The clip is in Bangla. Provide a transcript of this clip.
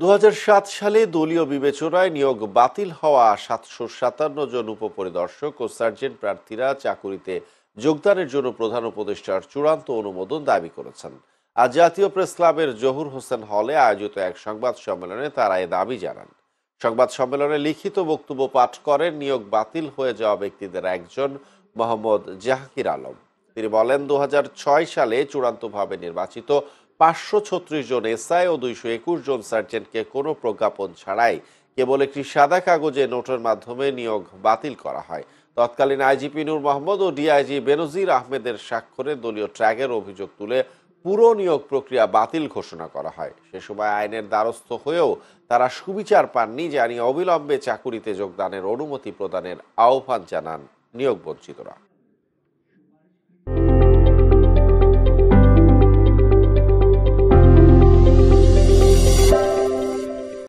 ২০০৭ সালে দলীয় বিবেচনায় নিয়োগ বাতিল হওয়া ৭৫৭ জন উপপরিদর্শক ও সার্জেন্ট প্রার্থীরা চাকুরিতে যোগদানের জন্য প্রধান উপদেষ্টার চূড়ান্ত অনুমোদন দাবি করেছেন। আজ জাতীয় প্রেস ক্লাবের জহুর হোসেন হলে আয়োজিত এক সংবাদ সম্মেলনে তারা এ দাবি জানান। সংবাদ সম্মেলনে লিখিত বক্তব্য পাঠ করেন নিয়োগ বাতিল হয়ে যাওয়া ব্যক্তিদের একজন মোহাম্মদ জাহাঙ্গীর আলম। তিনি বলেন, ২০০৬ সালে চূড়ান্তভাবে নির্বাচিত ৫৩৬ জন এসআই ও ২২১ জন সার্জেন্টকে কোনো প্রজ্ঞাপন ছাড়াই কেবল একটি সাদা কাগজে নোটের মাধ্যমে নিয়োগ বাতিল করা হয়। তৎকালীন আইজিপি নূর মোহাম্মদ ও ডিআইজি বেনজির আহমেদের স্বাক্ষরে দলীয় ট্র্যাগের অভিযোগ তুলে পুরো নিয়োগ প্রক্রিয়া বাতিল ঘোষণা করা হয়। সে সময় আইনের দ্বারস্থ হয়েও তারা সুবিচার পাননি, জানিয়ে অবিলম্বে চাকুরিতে যোগদানের অনুমতি প্রদানের আহ্বান জানান নিয়োগ বঞ্চিতরা।